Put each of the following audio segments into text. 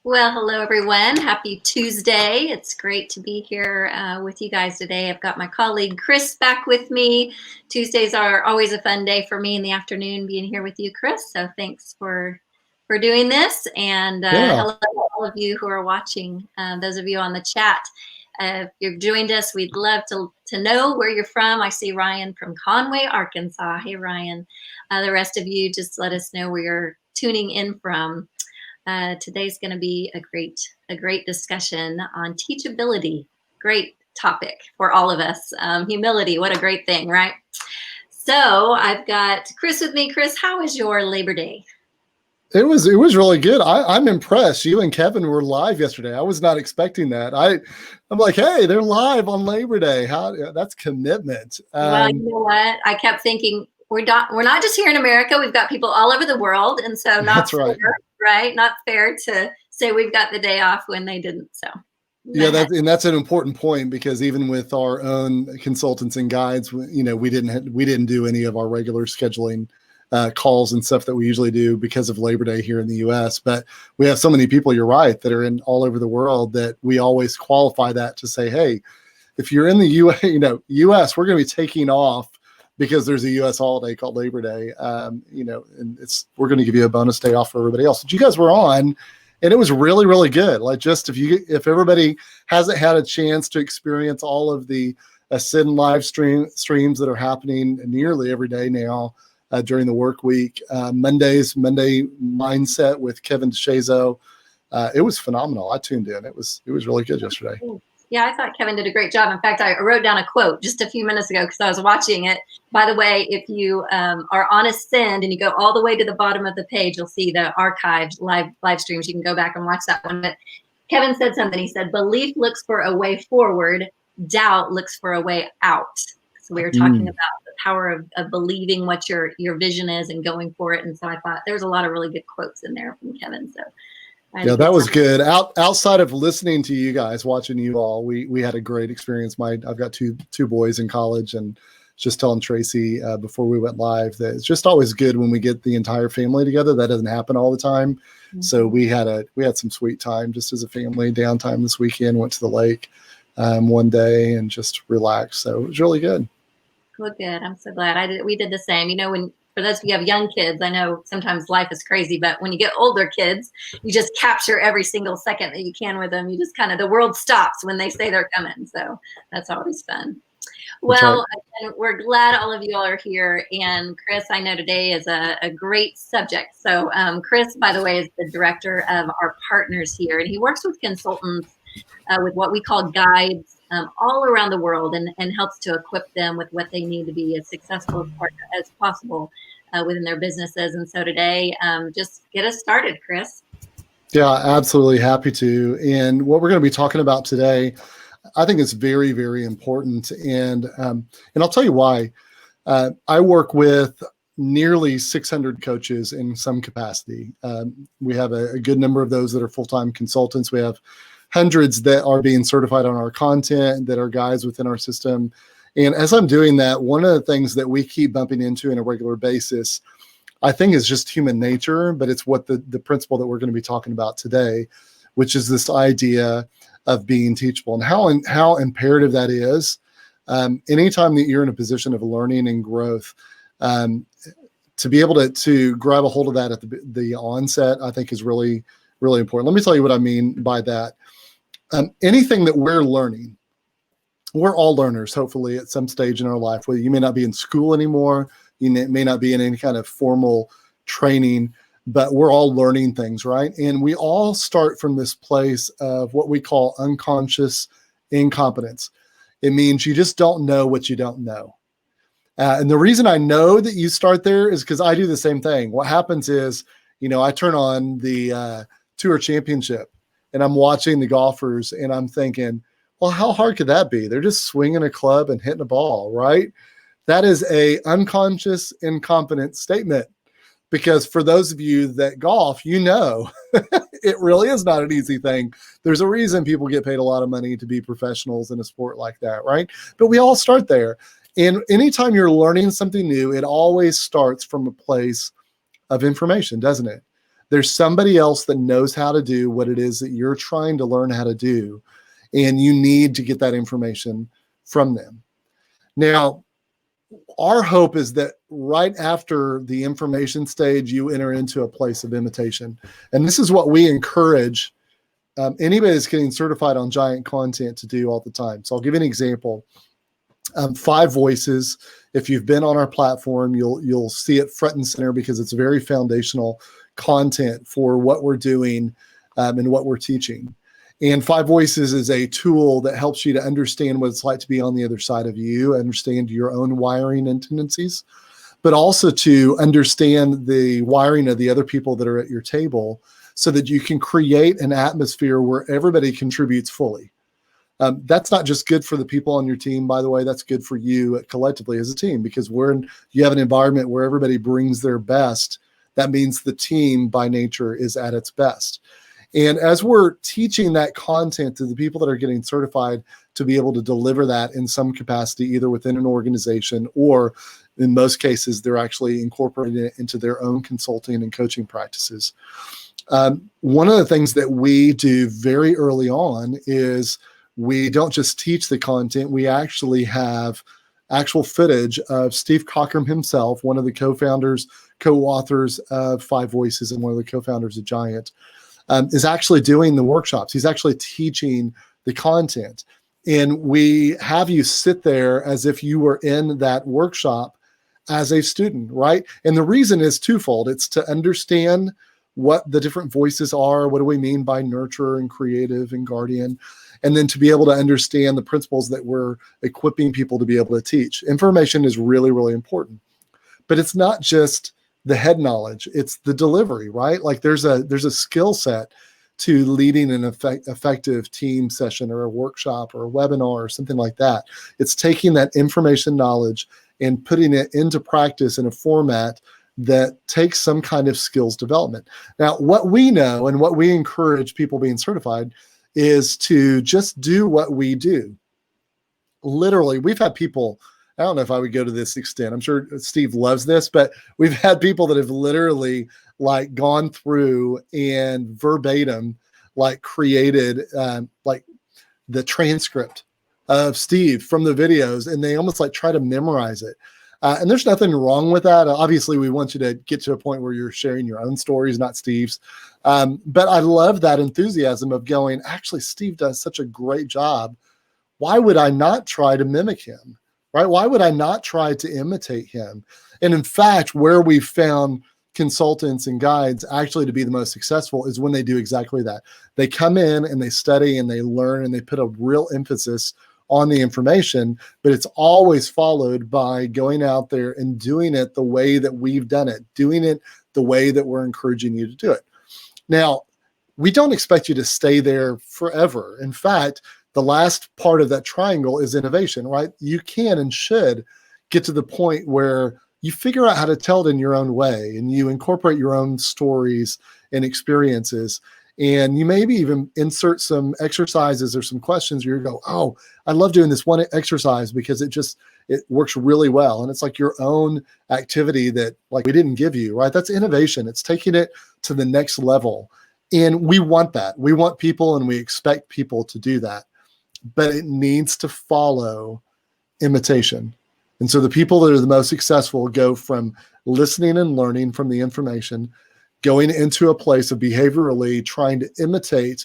Well, hello everyone. Happy Tuesday. It's great to be here with you guys today. I've got my colleague Chris back with me. Tuesdays are always a fun day for me in the afternoon being here with you, Chris. So thanks for doing this. And Yeah. hello to all of you who are watching, those of you on the chat. If you've joined us, we'd love to know where you're from. I see Ryan from Conway, Arkansas. Hey, Ryan. The rest of you, just let us know where you're tuning in from. Today's going to be a great discussion on teachability. Great topic for all of us. Humility, what a great thing, right? So I've got Chris with me. Chris, how was your Labor Day? It was really good. I'm impressed. You and Kevin were live yesterday. I was not expecting that. I'm like, hey, they're live on Labor Day. That's commitment. Well, you know what? I kept thinking we're not just here in America. We've got people all over the world, and so not That's right. fair, right? Not fair to say we've got the day off when they didn't. So Yeah, that's an important point because even with our own consultants and guides, we didn't do any of our regular scheduling calls and stuff that we usually do because of Labor Day here in the U.S. But we have so many people, you're right, that are in all over the world that we always qualify that to say, hey, if you're in the U.S., we're going to be taking off because there's a U.S. holiday called Labor Day, and we're going to give you a bonus day off for everybody else. But you guys were on, and it was really, really good. Like, just if everybody hasn't had a chance to experience all of the Ascend live streams that are happening nearly every day now during the work week, Monday Mindset with Kevin DeShazo. It was phenomenal. I tuned in. It was really good yesterday. Yeah, I thought Kevin did a great job. In fact, I wrote down a quote just a few minutes ago because I was watching it. By the way, if you are on Ascend and you go all the way to the bottom of the page, you'll see the archived live streams. You can go back and watch that one. But Kevin said something. He said, belief looks for a way forward. Doubt looks for a way out. So we were talking about the power of believing what your vision is and going for it. And so I thought there was a lot of really good quotes in there from Kevin. So yeah, that was good. Outside of listening to you guys, watching you all, we had a great experience. I've got two boys in college, and just telling Tracy before we went live that it's just always good when we get the entire family together. That doesn't happen all the time. Mm-hmm. So we had some sweet time just as a family. Downtime this weekend. Went to the lake one day and just relaxed. So it was really good. Well, good. I'm so glad. We did the same. For those of you who have young kids, I know sometimes life is crazy, but when you get older kids, you just capture every single second that you can with them. You just the world stops when they say they're coming. So that's always fun. Well, right. We're glad all of you all are here. And Chris, I know today is a great subject. So Chris, by the way, is the director of our partners here, and he works with consultants with what we call guides all around the world and helps to equip them with what they need to be as successful as possible within their businesses. And so today, just get us started, Chris. Yeah, absolutely happy to. And what we're going to be talking about today, I think is very, very important. And I'll tell you why. I work with nearly 600 coaches in some capacity. We have a good number of those that are full-time consultants. We have hundreds that are being certified on our content, that are guys within our system. And as I'm doing that, one of the things that we keep bumping into on a regular basis, I think is just human nature, but it's what the principle that we're going to be talking about today, which is this idea of being teachable and how imperative that is. Anytime that you're in a position of learning and growth, to be able to grab a hold of that at the onset, I think is really, really important. Let me tell you what I mean by that. Anything that we're learning, we're all learners, hopefully, at some stage in our life. Whether you may not be in school anymore, you may not be in any kind of formal training, but we're all learning things, right? And we all start from this place of what we call unconscious incompetence. It means you just don't know what you don't know. And the reason I know that you start there is because I do the same thing. What happens is, I turn on the Tour Championship and I'm watching the golfers and I'm thinking, well, how hard could that be? They're just swinging a club and hitting a ball, right? That is a unconscious incompetent statement, because for those of you that golf, it really is not an easy thing. There's a reason people get paid a lot of money to be professionals in a sport like that, right? But we all start there. And anytime you're learning something new, it always starts from a place of information, doesn't it? There's somebody else that knows how to do what it is that you're trying to learn how to do, and you need to get that information from them. Now, our hope is that right after the information stage, you enter into a place of imitation. And this is what we encourage anybody that's getting certified on Giant content to do all the time. So I'll give you an example. 5 Voices. If you've been on our platform, you'll see it front and center because it's very foundational content for what we're doing and what we're teaching. And 5 Voices is a tool that helps you to understand what it's like to be on the other side of you, understand your own wiring and tendencies, but also to understand the wiring of the other people that are at your table so that you can create an atmosphere where everybody contributes fully. That's not just good for the people on your team, by the way, that's good for you collectively as a team, because you have an environment where everybody brings their best. That means the team by nature is at its best. And as we're teaching that content to the people that are getting certified to be able to deliver that in some capacity, either within an organization or in most cases, they're actually incorporating it into their own consulting and coaching practices. One of the things that we do very early on is we don't just teach the content, we actually have actual footage of Steve Cockram himself, one of the co-founders, co-authors of 5 Voices and one of the co-founders of Giant, is actually doing the workshops. He's actually teaching the content. And we have you sit there as if you were in that workshop as a student, right? And the reason is twofold. It's to understand what the different voices are. What do we mean by nurturer and creative and guardian? And then to be able to understand the principles that we're equipping people to be able to teach. Information is really, really important. But it's not just the head knowledge, it's the delivery, right? Like there's a skill set to leading an effective team session or a workshop or a webinar or something like that. It's taking that information knowledge and putting it into practice in a format that takes some kind of skills development. Now, what we know and what we encourage people being certified is to just do what we do. Literally, we've had people, I don't know if I would go to this extent. I'm sure Steve loves this, but we've had people that have literally like gone through and verbatim like created like the transcript of Steve from the videos, and they almost like try to memorize it. And there's nothing wrong with that. Obviously, we want you to get to a point where you're sharing your own stories, not Steve's. But I love that enthusiasm of going, actually, Steve does such a great job. Why would I not try to mimic him, right? Why would I not try to imitate him? And in fact, where we've found consultants and guides actually to be the most successful is when they do exactly that. They come in and they study and they learn and they put a real emphasis on the information, but it's always followed by going out there and doing it the way that we've done it, doing it the way that we're encouraging you to do it. Now, we don't expect you to stay there forever. In fact, the last part of that triangle is innovation, right? You can and should get to the point where you figure out how to tell it in your own way and you incorporate your own stories and experiences. And you maybe even insert some exercises or some questions where you go, oh, I love doing this one exercise because it works really well. And it's like your own activity that like we didn't give you, right? That's innovation. It's taking it to the next level. And we want that. We want people and we expect people to do that. But it needs to follow imitation. And so the people that are the most successful go from listening and learning from the information, going into a place of behaviorally trying to imitate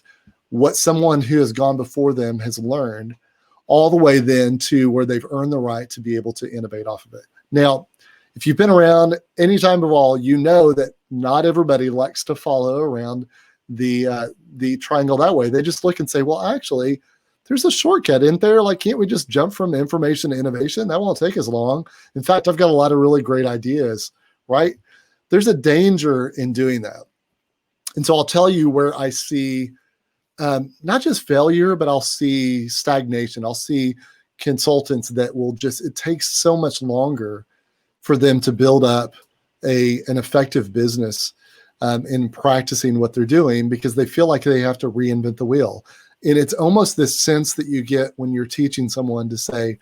what someone who has gone before them has learned, all the way then to where they've earned the right to be able to innovate off of it. Now, if you've been around any time at all, you know that not everybody likes to follow around the triangle that way. They just look and say, well, actually, there's a shortcut in there. Like, can't we just jump from information to innovation? That won't take as long. In fact, I've got a lot of really great ideas, right? There's a danger in doing that. And so I'll tell you where I see not just failure, but I'll see stagnation. I'll see consultants that will just, it takes so much longer for them to build up an effective business in practicing what they're doing because they feel like they have to reinvent the wheel. And it's almost this sense that you get when you're teaching someone to say,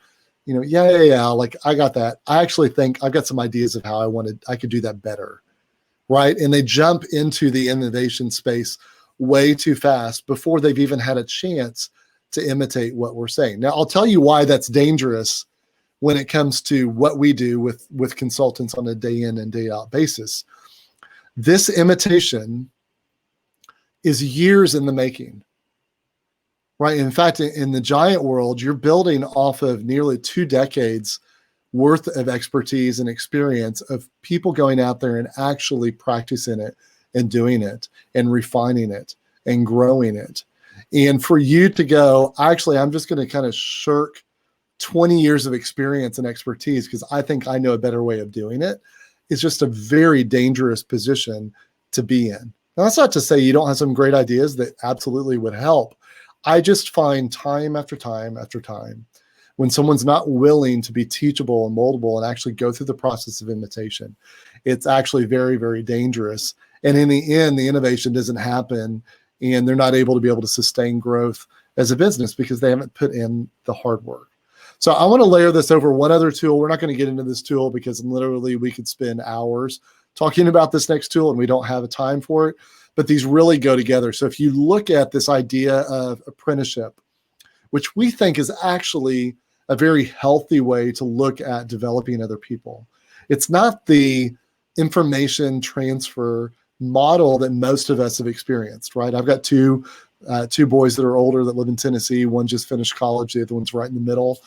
you know, yeah, like I got that. I actually think I've got some ideas of how I could do that better, right? And they jump into the innovation space way too fast before they've even had a chance to imitate what we're saying. Now, I'll tell you why that's dangerous when it comes to what we do with consultants on a day in and day out basis. This imitation is years in the making, right? In fact, in the giant world, you're building off of nearly 2 decades worth of expertise and experience of people going out there and actually practicing it and doing it and refining it and growing it. And for you to go, actually, I'm just going to kind of shirk 20 years of experience and expertise because I think I know a better way of doing it, is just a very dangerous position to be in. Now, that's not to say you don't have some great ideas that absolutely would help. I just find time after time after time, when someone's not willing to be teachable and moldable and actually go through the process of imitation, it's actually very, very dangerous. And in the end, the innovation doesn't happen and they're not able to be able to sustain growth as a business because they haven't put in the hard work. So I want to layer this over one other tool. We're not going to get into this tool because literally we could spend hours talking about this next tool and we don't have a time for it, but these really go together. So if you look at this idea of apprenticeship, which we think is actually a very healthy way to look at developing other people. It's not the information transfer model that most of us have experienced, right? I've got two boys that are older that live in Tennessee. One just finished college, the other one's right in the middle.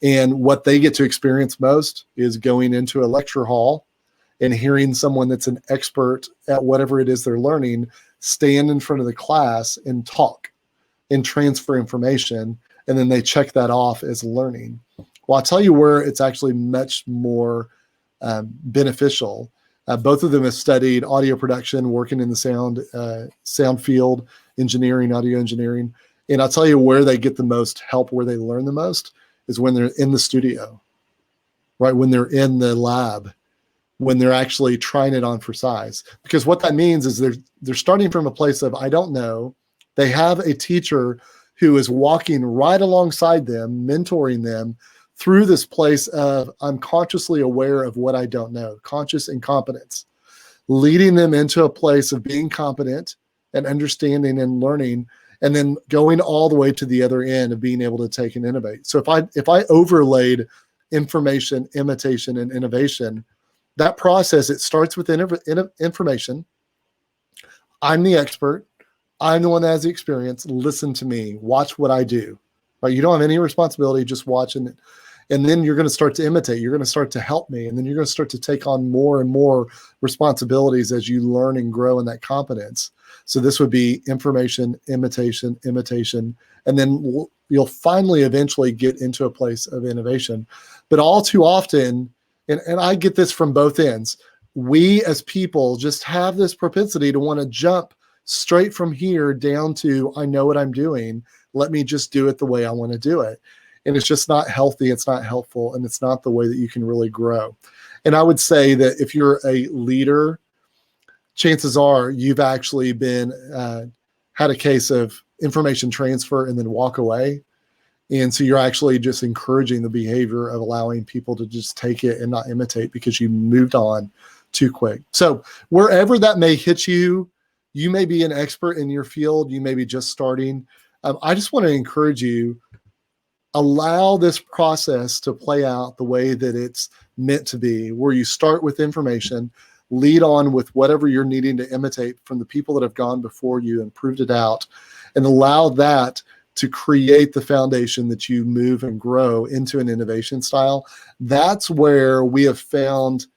And what they get to experience most is going into a lecture hall and hearing someone that's an expert at whatever it is they're learning stand in front of the class and talk and transfer information. And then they check that off as learning. Well, I'll tell you where it's actually much more beneficial. Both of them have studied audio production, working in the sound field, engineering, audio engineering. And I'll tell you where they get the most help, where they learn the most, is when they're in the studio, right? When they're in the lab, when they're actually trying it on for size. Because what that means is they're starting from a place of, I don't know. They have a teacher who is walking right alongside them, mentoring them through this place of, I'm consciously aware of what I don't know, conscious incompetence, leading them into a place of being competent and understanding and learning, and then going all the way to the other end of being able to take and innovate. So if I overlaid information, imitation, and innovation, that process, it starts with information. I'm the expert. I'm the one that has the experience. Listen to me. Watch what I do. Right? You don't have any responsibility. Just watch, and then you're going to start to imitate. You're going to start to help me, and then you're going to start to take on more and more responsibilities as you learn and grow in that competence. So this would be information, imitation, and then you'll finally eventually get into a place of innovation. But all too often, and I get this from both ends, we as people just have this propensity to want to jump straight from here down to, I know what I'm doing. Let me just do it the way I want to do it. And it's just not healthy. It's not helpful. And it's not the way that you can really grow. And I would say that if you're a leader, chances are you've actually been, had a case of information transfer and then walk away. And so you're actually just encouraging the behavior of allowing people to just take it and not imitate because you moved on too quick. So wherever that may hit you, you may be an expert in your field. You may be just starting. I just want to encourage you, allow this process to play out the way that it's meant to be, where you start with information, lead on with whatever you're needing to imitate from the people that have gone before you and proved it out, and allow that to create the foundation that you move and grow into an innovation style. That's where we have found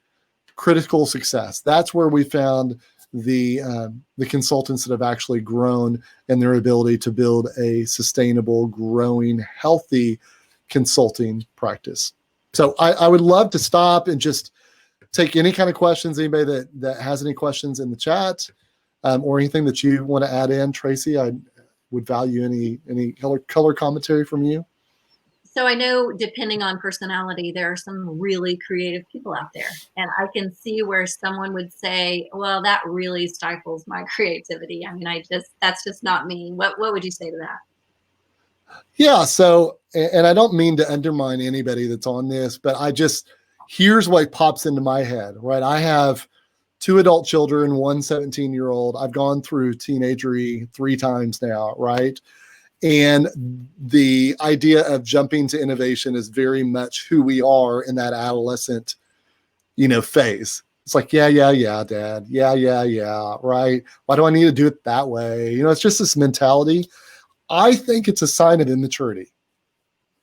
critical success. That's where we found the consultants that have actually grown and their ability to build a sustainable, growing, healthy consulting practice. So I would love to stop and just take any kind of questions. Anybody that has any questions in the chat, or anything that you want to add in, Tracy, I would value any color commentary from you. So I know, depending on personality, there are some really creative people out there. And I can see where someone would say, well, that really stifles my creativity. I mean, that's just not me. What would you say to that? Yeah. So, and I don't mean to undermine anybody that's on this, but here's what pops into my head, right? I have 2 adult children, one 17-year-old. I've gone through teenagery 3 times now, right? And the idea of jumping to innovation is very much who we are in that adolescent, phase. It's like, yeah, dad. Yeah, right. Why do I need to do it that way? It's just this mentality. I think it's a sign of immaturity.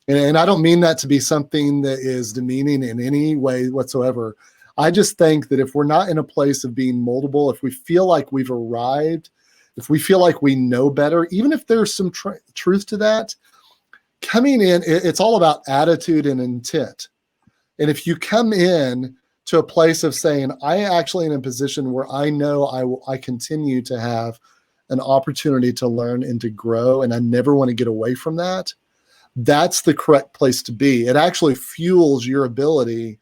And I don't mean that to be something that is demeaning in any way whatsoever. I just think that if we're not in a place of being moldable, if we feel like we've arrived, if we feel like we know better, even if there's some truth to that, coming in, it's all about attitude and intent. And if you come in to a place of saying, I actually in a position where I know I continue to have an opportunity to learn and to grow, and I never want to get away from that, that's the correct place to be. It actually fuels your ability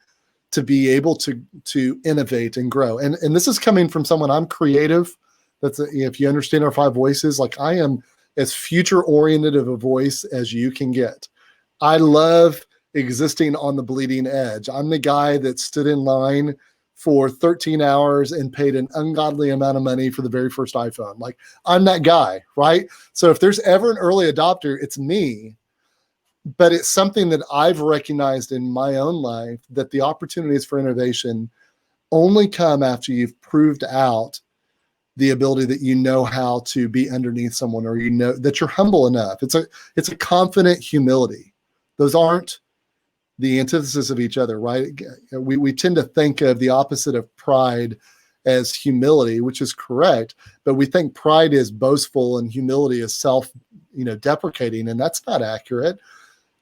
to be able to innovate and grow. And this is coming from someone, I'm creative. If you understand our 5 voices, like I am as future oriented of a voice as you can get. I love existing on the bleeding edge. I'm the guy that stood in line for 13 hours and paid an ungodly amount of money for the very first iPhone. Like I'm that guy, right? So if there's ever an early adopter, it's me. But it's something that I've recognized in my own life, that the opportunities for innovation only come after you've proved out the ability that you know how to be underneath someone, or that you're humble enough. It's a confident humility. Those aren't the antithesis of each other, right? We tend to think of the opposite of pride as humility, which is correct, but we think pride is boastful and humility is deprecating, and that's not accurate.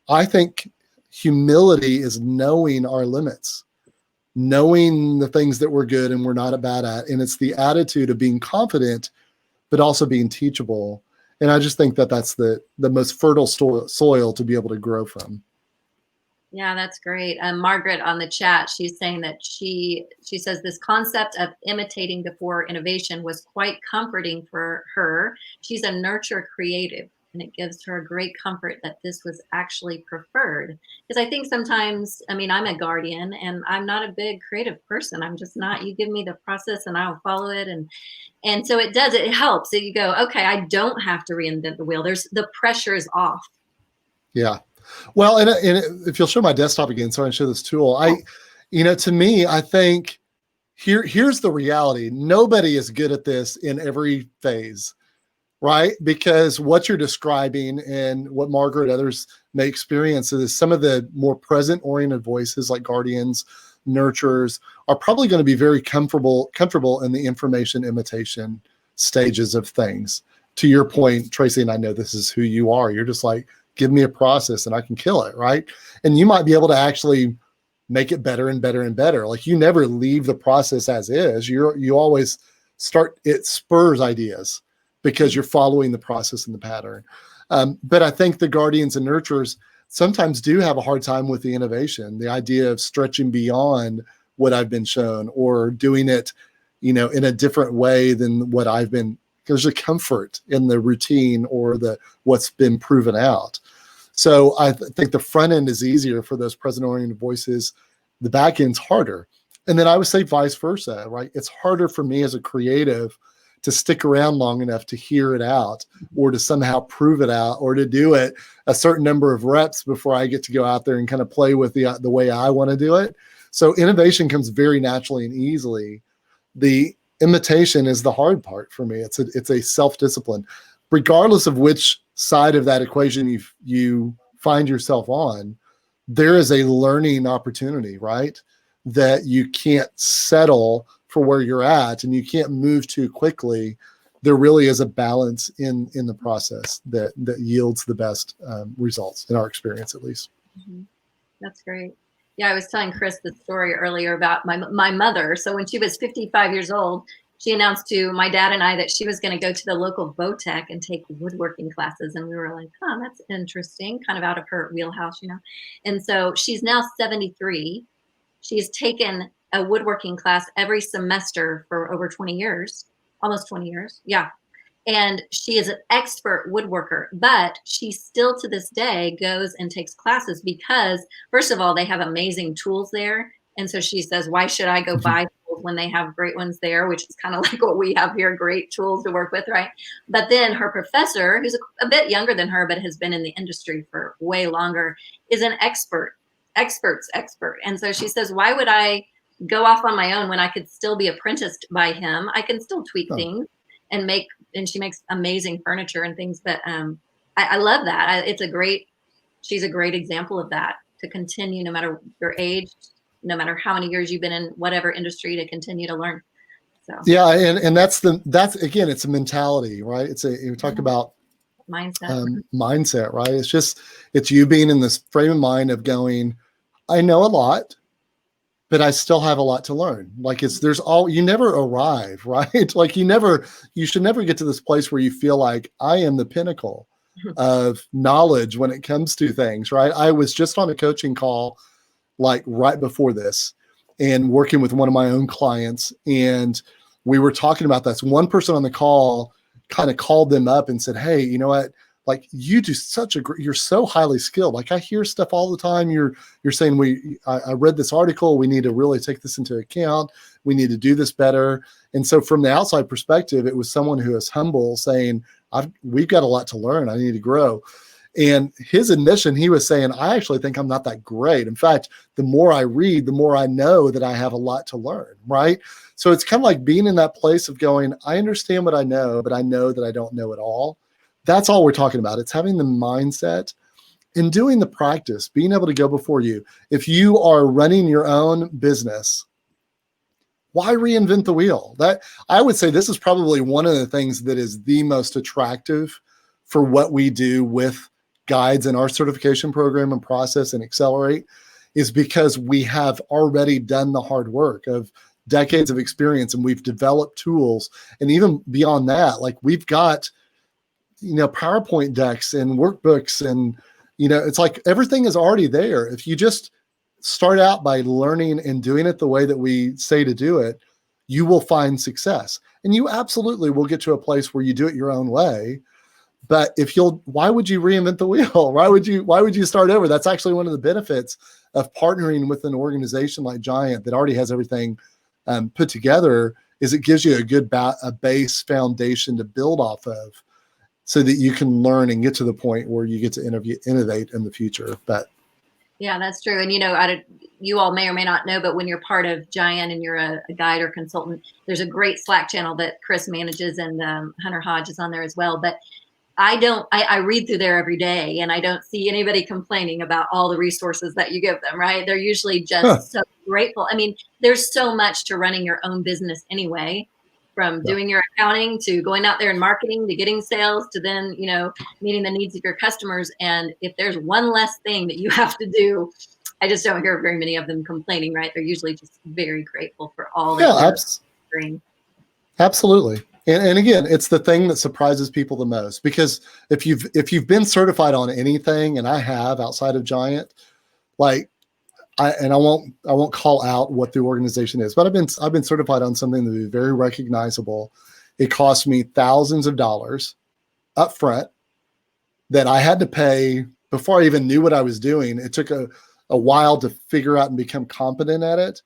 I think humility is knowing our limits, knowing the things that we're good and we're not bad at. And it's the attitude of being confident, but also being teachable. And I just think that that's the most fertile soil to be able to grow from. Yeah, that's great. Margaret on the chat, she's saying that she says this concept of imitating before innovation was quite comforting for her. She's a nurture creative, and it gives her a great comfort that this was actually preferred. Because I think sometimes, I'm a guardian and I'm not a big creative person. I'm just not. You give me the process and I'll follow it. And so it helps. So you go, okay, I don't have to reinvent the wheel. The pressure is off. Yeah. Well, and if you'll show my desktop again, so I can show this tool. To me, I think here's the reality. Nobody is good at this in every phase, right? Because what you're describing and what Margaret and others may experience is some of the more present-oriented voices like guardians, nurturers, are probably going to be very comfortable in the information imitation stages of things. To your point, Tracy, and I know this is who you are. You're just like, give me a process and I can kill it, right? And you might be able to actually make it better and better and better. Like you never leave the process as is. You always start, it spurs ideas because you're following the process and the pattern. But I think the guardians and nurturers sometimes do have a hard time with the innovation, the idea of stretching beyond what I've been shown or doing it, in a different way than what I've been. There's a comfort in the routine or what's been proven out. So I think the front end is easier for those present-oriented voices. The back end's harder. And then I would say vice versa, right? It's harder for me as a creative to stick around long enough to hear it out or to somehow prove it out or to do it a certain number of reps before I get to go out there and kind of play with the way I want to do it. So innovation comes very naturally and easily. The imitation is the hard part for me. It's a self-discipline. Regardless of which side of that equation you find yourself on, there is a learning opportunity, right? That you can't settle for where you're at and you can't move too quickly. There really is a balance in the process that yields the best results, in our experience at least. Mm-hmm. That's great. Yeah, I was telling Chris the story earlier about my mother. So when she was 55 years old, she announced to my dad and I that she was going to go to the local Votech and take woodworking classes. And we were like, oh, that's interesting, kind of out of her wheelhouse, And so she's now 73. She's taken a woodworking class every semester for over 20 years, almost 20 years. Yeah. And she is an expert woodworker, but she still to this day goes and takes classes because, first of all, they have amazing tools there. And so she says, why should I go buy tools when they have great ones there, which is kind of like what we have here, great tools to work with, right? But then her professor, who's a bit younger than her, but has been in the industry for way longer, is an expert's expert. And so she says, why would I go off on my own when I could still be apprenticed by him? I can still tweak things and she makes amazing furniture and things. But I love that. She's a great example of that, to continue no matter your age, no matter how many years you've been in whatever industry, to continue to learn. So yeah, and that's again, it's a mentality, right? You talk about mindset, right? It's you being in this frame of mind of going, I know a lot, but I still have a lot to learn. Like you never arrive, right? Like you should never get to this place where you feel like I am the pinnacle of knowledge when it comes to things, right? I was just on a coaching call like right before this and working with one of my own clients. And we were talking about this. One person on the call kind of called them up and said, hey, you know what? Like you do you're so highly skilled. Like I hear stuff all the time. You're saying I read this article. We need to really take this into account. We need to do this better. And so from the outside perspective, it was someone who is humble saying, we've got a lot to learn. I need to grow. And his admission, he was saying, I actually think I'm not that great. In fact, the more I read, the more I know that I have a lot to learn, right? So it's kind of like being in that place of going, I understand what I know, but I know that I don't know it all. That's all we're talking about. It's having the mindset and doing the practice, being able to go before you. If you are running your own business, why reinvent the wheel? That I would say this is probably one of the things that is the most attractive for what we do with guides in our certification program and process and accelerate, is because we have already done the hard work of decades of experience, and we've developed tools. And even beyond that, like we've got, PowerPoint decks and workbooks, and, it's like everything is already there. If you just start out by learning and doing it the way that we say to do it, you will find success. And you absolutely will get to a place where you do it your own way. But why would you reinvent the wheel? Why would you start over? That's actually one of the benefits of partnering with an organization like Giant that already has everything put together, is it gives you a good base foundation to build off of, so that you can learn and get to the point where you get to innovate in the future. But yeah, that's true. And, you all may or may not know, but when you're part of Giant and you're a guide or consultant, there's a great Slack channel that Chris manages, and Hunter Hodge is on there as well. But I read through there every day, and I don't see anybody complaining about all the resources that you give them, right? They're usually just so grateful. I mean, there's so much to running your own business anyway, from doing your accounting to going out there and marketing to getting sales to then, meeting the needs of your customers. And if there's one less thing that you have to do, I just don't hear very many of them complaining, right? They're usually just very grateful for all that you're doing. Absolutely. And again, it's the thing that surprises people the most, because if you've been certified on anything, and I have outside of Giant, like I won't call out what the organization is, but I've been certified on something that is very recognizable. It cost me thousands of dollars up front that I had to pay before I even knew what I was doing. It took a while to figure out and become competent at it.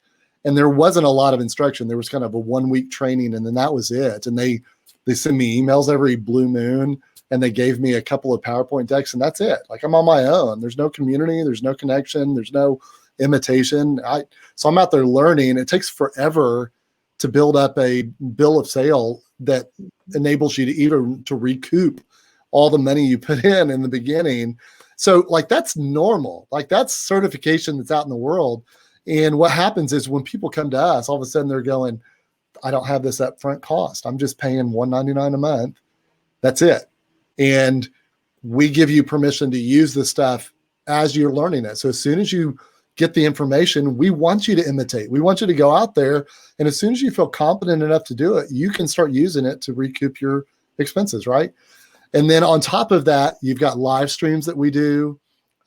And there wasn't a lot of instruction. There was kind of a 1-week training, and then that was it. And they send me emails every blue moon, and they gave me a couple of PowerPoint decks, and that's it. Like I'm on my own. There's no community. There's no connection. There's no imitation. So I'm out there learning. It takes forever to build up a bill of sale that enables you to recoup all the money you put in the beginning. So like that's normal. Like that's certification that's out in the world. And what happens is when people come to us, all of a sudden they're going, I don't have this upfront cost. I'm just paying $199 a month. That's it. And we give you permission to use the stuff as you're learning it. So as soon as you get the information, we want you to imitate. We want you to go out there. And as soon as you feel competent enough to do it, you can start using it to recoup your expenses, right? And then on top of that, you've got live streams that we do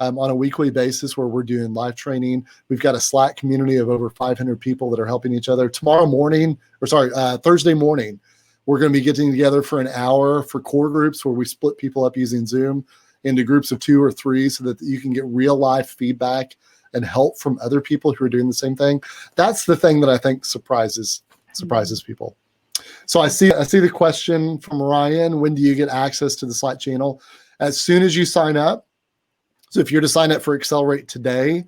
on a weekly basis where we're doing live training. We've got a Slack community of over 500 people that are helping each other. Thursday morning, we're going to be getting together for an hour for core groups where we split people up using Zoom into groups of 2 or 3 so that you can get real life feedback and help from other people who are doing the same thing. That's the thing that I think surprises people. So I see the question from Ryan: when do you get access to the Slack channel? As soon as you sign up. So if you're to sign up for Accelerate today,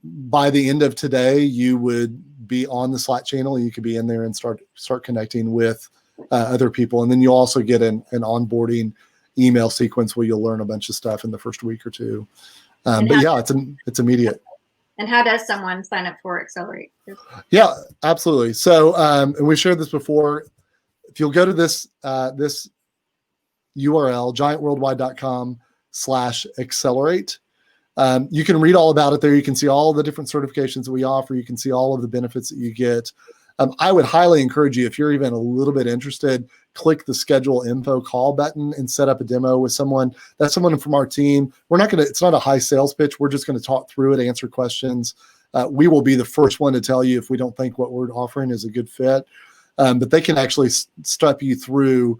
by the end of today, you would be on the Slack channel. You could be in there and start connecting with other people. And then you'll also get an onboarding email sequence where you'll learn a bunch of stuff in the first week or two. But yeah, it's immediate. And how does someone sign up for Accelerate? Yeah, absolutely. So, and we've shared this before. If you'll go to this URL, giantworldwide.com/accelerate, you can read all about it there. You can see all the different certifications that we offer. You can see all of the benefits that you get. I would highly encourage you, if you're even a little bit interested, click the schedule info call button and set up a demo with someone. That's someone from our team. It's not a high sales pitch. We're just going to talk through it, answer questions. We will be the first one to tell you if we don't think what we're offering is a good fit. But they can actually step you through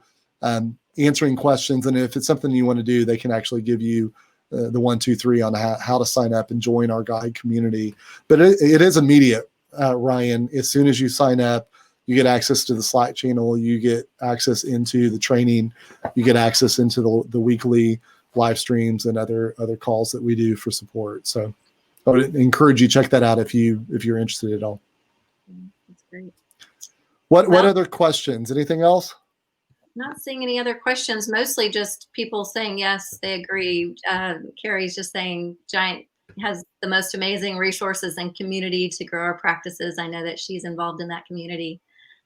answering questions. And if it's something you want to do, they can actually give you the 1, 2, 3 on how to sign up and join our guide community. But it is immediate, Ryan. As soon as you sign up, you get access to the Slack channel, you get access into the training, you get access into the weekly live streams and other calls that we do for support. So I would encourage you to check that out if you're interested at all. That's great. What other questions? Anything else? Not seeing any other questions, mostly just people saying yes, they agree. Carrie's just saying Giant has the most amazing resources and community to grow our practices. I know that she's involved in that community.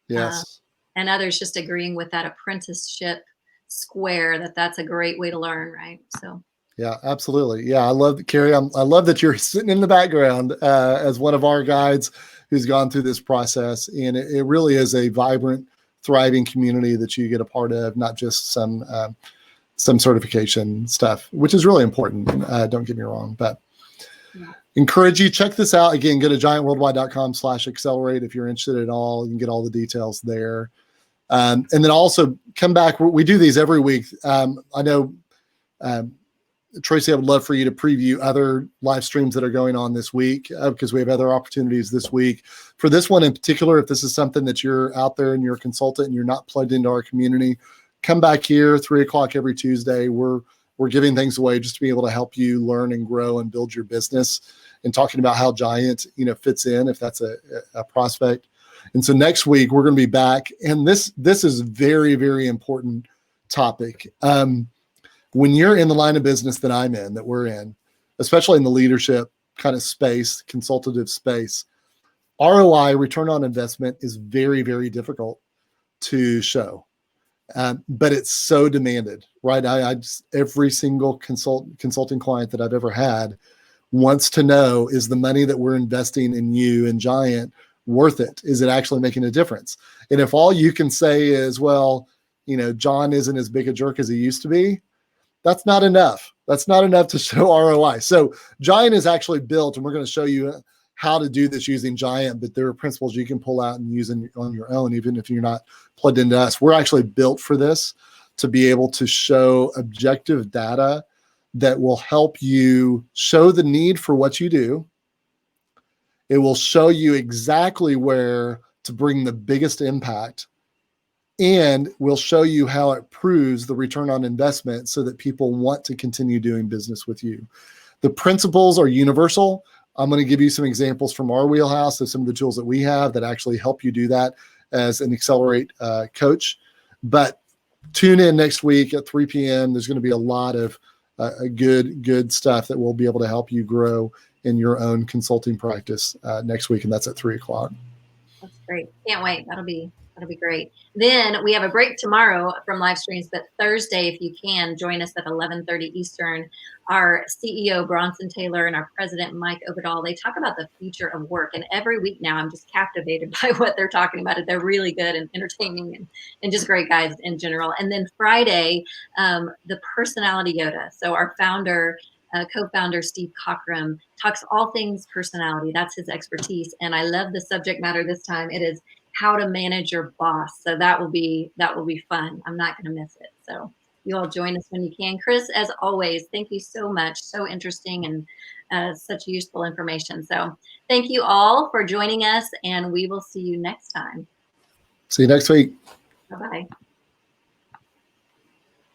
Yes. And others just agreeing with that apprenticeship square, that's a great way to learn, right? So. Yeah, absolutely. Yeah, I love Carrie. I love that you're sitting in the background as one of our guides who's gone through this process. And it really is a vibrant, thriving community that you get a part of, not just some certification stuff, which is really important. Don't get me wrong, but encourage you, check this out. Again, go to giantworldwide.com/accelerate if you're interested at all. You can get all the details there. And then also come back. We do these every week. I know, Tracy, I would love for you to preview other live streams that are going on this week because we have other opportunities this week. For this one in particular, if this is something that you're out there and you're a consultant and you're not plugged into our community, come back here 3:00 every Tuesday. We're giving things away just to be able to help you learn and grow and build your business, and talking about how Giant fits in if that's a prospect. And so next week we're going to be back, and this is very, very important topic. When you're in the line of business that I'm in, that we're in, especially in the leadership kind of space, consultative space, ROI, return on investment, is very, very difficult to show. But it's so demanded, right? Every single consulting client that I've ever had wants to know, is the money that we're investing in you and Giant worth it? Is it actually making a difference? And if all you can say is, well, John isn't as big a jerk as he used to be, that's not enough. That's not enough to show ROI. So Giant is actually built, and we're going to show you how to do this using Giant, but there are principles you can pull out and use on your own, even if you're not plugged into us. We're actually built for this, to be able to show objective data that will help you show the need for what you do. It will show you exactly where to bring the biggest impact, and we'll show you how it proves the return on investment so that people want to continue doing business with you. The principles are universal. I'm going to give you some examples from our wheelhouse of some of the tools that we have that actually help you do that as an Accelerate coach. But tune in next week at 3 p.m. There's going to be a lot of good stuff that will be able to help you grow in your own consulting practice next week, and that's at 3:00. That's great. Can't wait. That'll be great. Then we have a break tomorrow from live streams, but Thursday, if you can, join us at 11:30 Eastern. Our CEO, Bronson Taylor, and our president, Mike Obadal, they talk about the future of work. And every week now, I'm just captivated by what they're talking about. They're really good and entertaining and just great guys in general. And then Friday, the personality Yoda. So our founder, co-founder Steve Cockram, talks all things personality. That's his expertise. And I love the subject matter this time. It is how to manage your boss. So that will be fun. I'm not going to miss it. So you all join us when you can. Chris, as always, thank you so much. So interesting and such useful information. So thank you all for joining us, and we will see you next time. See you next week. Bye-bye.